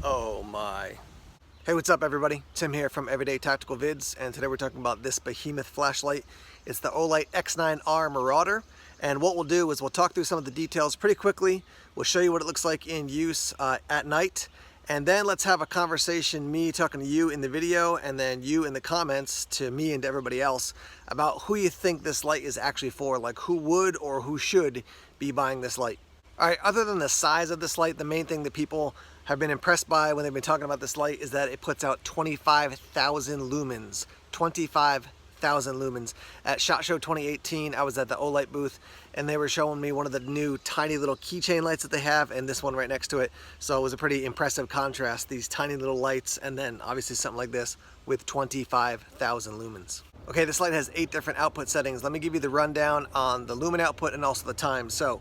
Oh my. Hey, what's up everybody? Tim here from Everyday Tactical Vids, and today we're talking about this behemoth flashlight. It's the Olight X9R Marauder, and what we'll do is we'll talk through some of the details pretty quickly. We'll show you what it looks like in use at night, and then let's have a conversation, me talking to you in the video, and then you in the comments to me and to everybody else about who you think this light is actually for, like who would or who should be buying this light. Alright, other than the size of this light, the main thing that people have been impressed by when they've been talking about this light is that it puts out 25,000 lumens. 25,000 lumens. At SHOT Show 2018, I was at the Olight booth, and they were showing me one of the new tiny little keychain lights that they have, and this one right next to it. So it was a pretty impressive contrast, these tiny little lights, and then obviously something like this with 25,000 lumens. Okay, this light has 8 different output settings. Let me give you the rundown on the lumen output and also the time. So,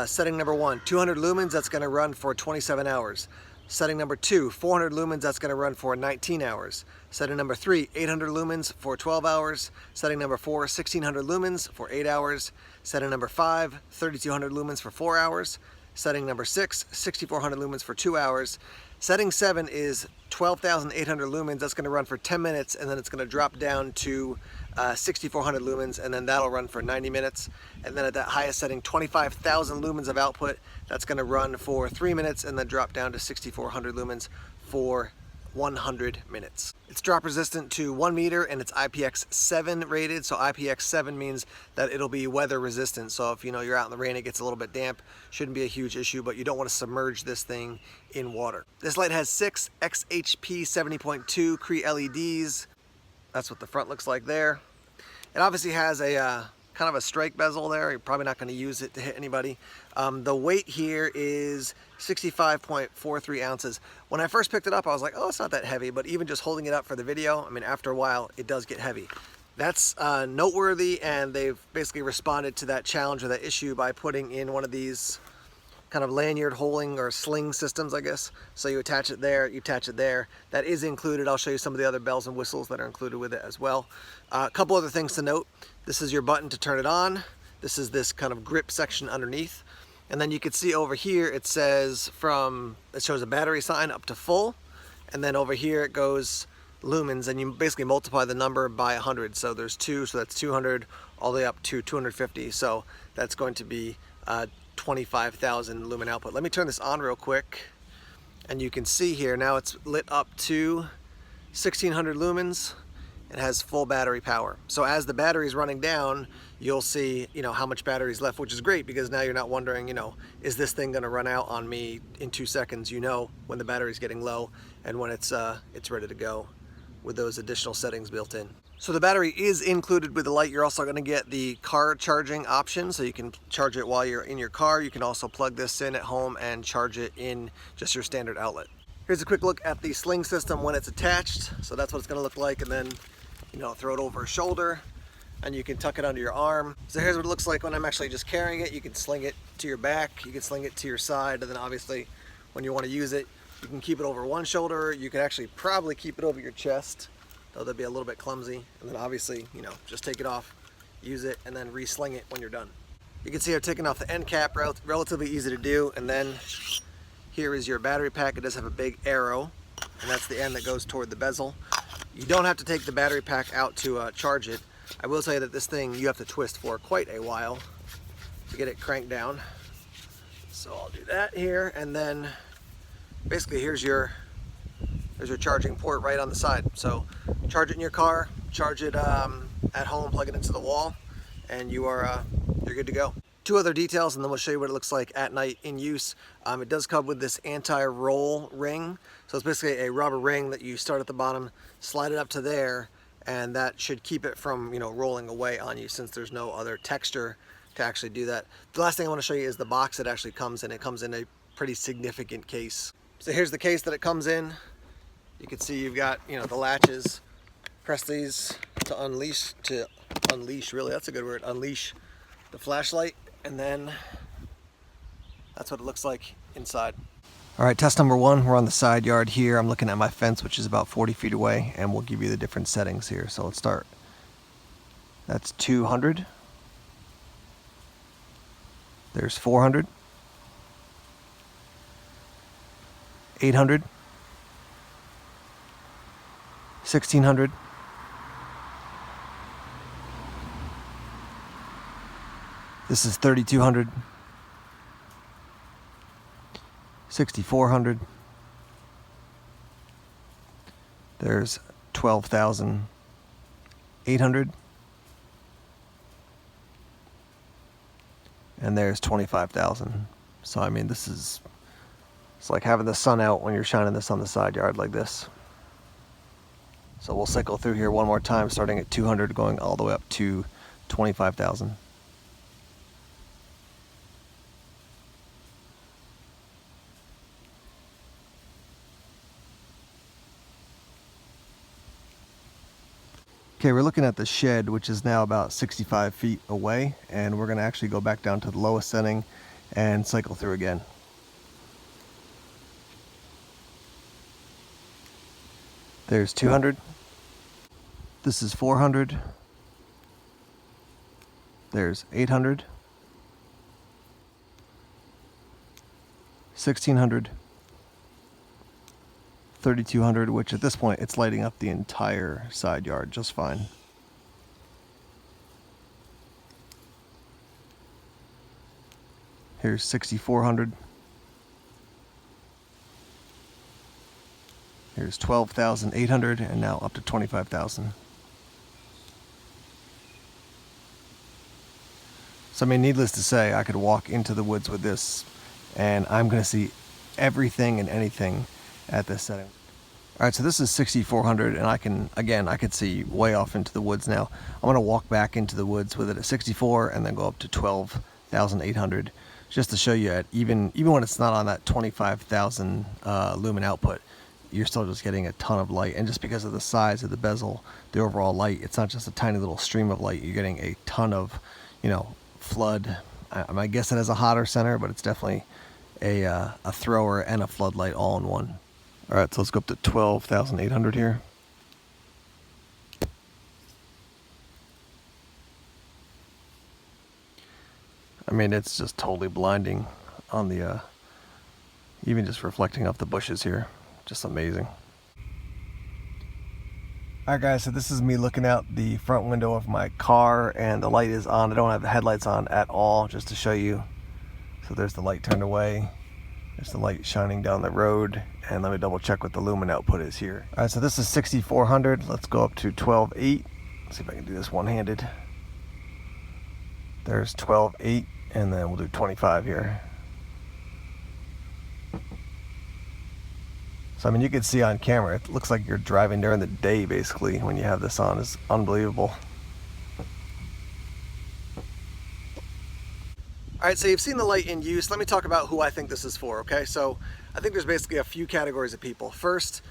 setting number 1, 200 lumens, that's going to run for 27 hours. Setting number 2, 400 lumens, that's going to run for 19 hours. Setting number 3, 800 lumens for 12 hours. Setting number 4, 1600 lumens for 8 hours. Setting number 5, 3200 lumens for 4 hours. Setting number 6, 6400 lumens for 2 hours. Setting 7 is 12,800 lumens. That's going to run for 10 minutes, and then it's going to drop down to 6,400 lumens, and then that'll run for 90 minutes. And then at that highest setting, 25,000 lumens of output, that's going to run for 3 minutes, and then drop down to 6,400 lumens for 100 minutes. It's drop resistant to 1 meter, and it's IPX7 rated. So IPX7 means that it'll be weather resistant. So if you're out in the rain, it gets a little bit damp, shouldn't be a huge issue, but you don't want to submerge this thing in water. This light has 6 XHP 70.2 Cree LEDs. That's what the front looks like there. It obviously has a kind of a strike bezel there. You're probably not going to use it to hit anybody. The weight here is 65.43 ounces. When I first picked it up, I was like, oh, it's not that heavy, but even just holding it up for the video, I mean, after a while, it does get heavy. That's noteworthy, and they've basically responded to that challenge or that issue by putting in one of these kind of lanyard holding or sling systems, I guess. So you attach it there, you attach it there. That is included. I'll show you some of the other bells and whistles that are included with it as well. A couple other things to note. This is your button to turn it on. This is this kind of grip section underneath. And then you can see over here, it says it shows a battery sign up to full. And then over here it goes lumens, and you basically multiply the number by 100. So there's 2, so that's 200 all the way up to 250. So that's going to be 25,000 lumen output. Let me turn this on real quick, and you can see here now it's lit up to 1600 lumens. It has full battery power. So as the battery is running down, you'll see how much battery is left, which is great because now you're not wondering is this thing going to run out on me in 2 seconds. When the battery's getting low and when it's ready to go with those additional settings built in. So the battery is included with the light. You're also going to get the car charging option, so you can charge it while you're in your car. You can also plug this in at home and charge it in just your standard outlet. Here's a quick look at the sling system when it's attached. So that's what it's going to look like, and then throw it over a shoulder, and you can tuck it under your arm. So here's what it looks like when I'm actually just carrying it. You can sling it to your back, you can sling it to your side, and then obviously when you want to use it, you can keep it over one shoulder. You can actually probably keep it over your chest, though that'd be a little bit clumsy. And then obviously, just take it off, use it, and then re-sling it when you're done. You can see I've taken off the end cap, relatively easy to do. And then here is your battery pack. It does have a big arrow, and that's the end that goes toward the bezel. You don't have to take the battery pack out to charge it. I will tell you that this thing you have to twist for quite a while to get it cranked down. So I'll do that here, and then basically there's your charging port right on the side. So charge it in your car, charge it at home, plug it into the wall, and you're good to go. 2 other details, and then we'll show you what it looks like at night in use. It does come with this anti-roll ring. So it's basically a rubber ring that you start at the bottom, slide it up to there, and that should keep it from rolling away on you, since there's no other texture to actually do that. The last thing I want to show you is the box it actually comes in. It comes in a pretty significant case. So here's the case that it comes in. You can see you've got the latches. Press these to unleash, really, that's a good word, unleash the flashlight. And then that's what it looks like inside. All right, test number 1, we're on the side yard here. I'm looking at my fence, which is about 40 feet away, and we'll give you the different settings here. So let's start. That's 200. There's 400. 800. 1600. This is 3200. 6400. There's 12,800. And there's 25,000. So I mean, it's like having the sun out when you're shining this on the side yard like this. So we'll cycle through here one more time, starting at 200, going all the way up to 25,000. Okay, we're looking at the shed, which is now about 65 feet away, and we're going to actually go back down to the lowest setting and cycle through again. There's 200. This is 400. There's 800. 1600. 3200, which at this point it's lighting up the entire side yard just fine. Here's 6400. Here's 12,800, and now up to 25,000. So I mean, needless to say, I could walk into the woods with this and I'm going to see everything and anything at this setting. All right, so this is 6400, and I can see way off into the woods now. I'm going to walk back into the woods with it at 64 and then go up to 12,800 just to show you at even when it's not on that 25,000 lumen output, you're still just getting a ton of light. And just because of the size of the bezel, the overall light, it's not just a tiny little stream of light. You're getting a ton of, flood. I guess it has a hotter center, but it's definitely a thrower and a floodlight all in one. All right, so let's go up to 12,800 here. I mean, it's just totally blinding on the, even just reflecting off the bushes here. Just amazing. Alright guys, so this is me looking out the front window of my car, and the light is on. I don't have the headlights on at all, just to show you. So there's the light turned away. There's the light shining down the road, and let me double check what the lumen output is here. Alright, so this is 6400. Let's go up to 12.8. See if I can do this one-handed. There's 12.8, and then we'll do 25 here. So I mean, you can see on camera, it looks like you're driving during the day basically when you have this on. It's unbelievable. Alright, so you've seen the light in use. Let me talk about who I think this is for, okay? So I think there's basically a few categories of people. First,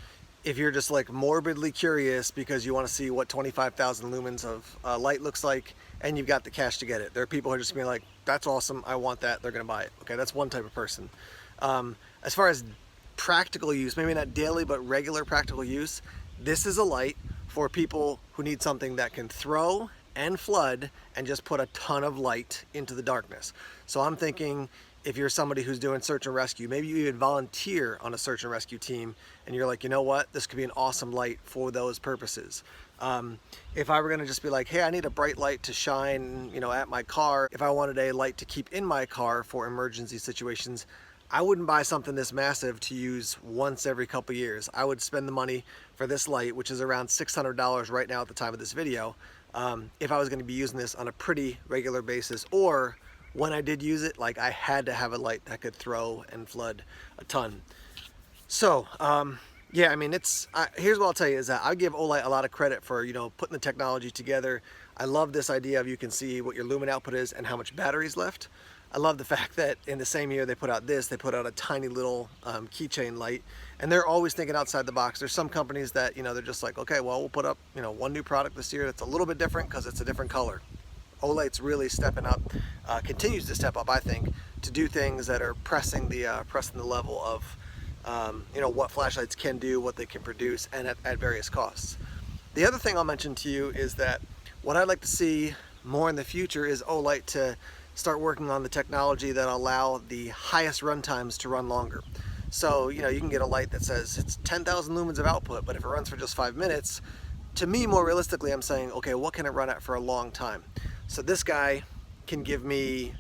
if you're just like morbidly curious because you want to see what 25,000 lumens of light looks like and you've got the cash to get it. There are people who are just being like, that's awesome, I want that, they're going to buy it. Okay, that's one type of person. As far as practical use, maybe not daily, but regular practical use, this is a light for people who need something that can throw and flood and just put a ton of light into the darkness. So I'm thinking if you're somebody who's doing search and rescue, maybe you even volunteer on a search and rescue team and you're like, you know what, this could be an awesome light for those purposes. If I were gonna just be like, hey, I need a bright light to shine, at my car, if I wanted a light to keep in my car for emergency situations, I wouldn't buy something this massive to use once every couple years. I would spend the money for this light, which is around $600 right now at the time of this video, if I was going to be using this on a pretty regular basis, or when I did use it, like I had to have a light that could throw and flood a ton. So, yeah, I mean, here's what I'll tell you is that I give Olight a lot of credit for, putting the technology together. I love this idea of you can see what your lumen output is and how much battery's left. I love the fact that in the same year they put out this, they put out a tiny little keychain light, and they're always thinking outside the box. There's some companies that, they're just like, okay, well, we'll put up, one new product this year that's a little bit different because it's a different color. Olight's really stepping up, continues to step up, I think, to do things that are pressing the level of, what flashlights can do, what they can produce, and at various costs. The other thing I'll mention to you is that what I'd like to see more in the future is Olight to start working on the technology that allow the highest run times to run longer. So, you know, you can get a light that says it's 10,000 lumens of output, but if it runs for just 5 minutes, to me, more realistically, I'm saying, okay, what can it run at for a long time? So this guy can give me,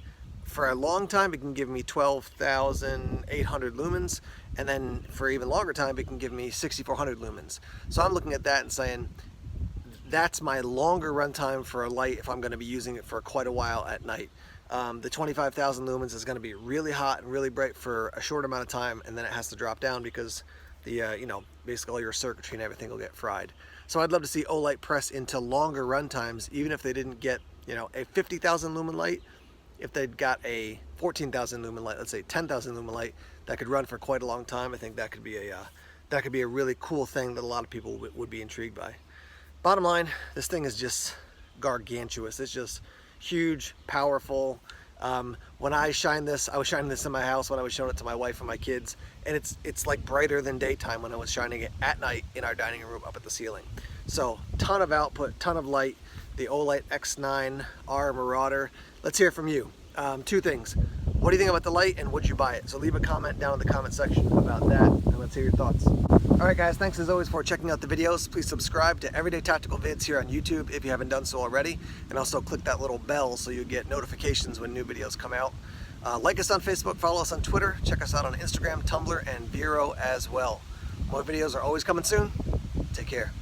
for a long time, it can give me 12,800 lumens, and then for even longer time, it can give me 6,400 lumens. So I'm looking at that and saying, that's my longer runtime for a light if I'm going to be using it for quite a while at night. The 25,000 lumens is going to be really hot and really bright for a short amount of time, and then it has to drop down because the you know, basically all your circuitry and everything will get fried. So I'd love to see Olight press into longer run times, even if they didn't get, you know, a 50,000 lumen light. If they'd got a 14,000 lumen light, let's say 10,000 lumen light, that could run for quite a long time. I think that could be a really cool thing that a lot of people would be intrigued by. Bottom line, this thing is just gargantuous. It's just huge, powerful. When I shine this, I was shining this in my house when I was showing it to my wife and my kids, and it's like brighter than daytime when I was shining it at night in our dining room up at the ceiling. So ton of output, ton of light, the Olight X9R Marauder. Let's hear from you. Two things. What do you think about the light, and would you buy it? So leave a comment down in the comment section about that, and let's hear your thoughts. Alright guys, thanks as always for checking out the videos. Please subscribe to Everyday Tactical Vids here on YouTube if you haven't done so already, and also click that little bell so you get notifications when new videos come out. Like us on Facebook, follow us on Twitter, check us out on Instagram, Tumblr, and Vero as well. More videos are always coming soon. Take care.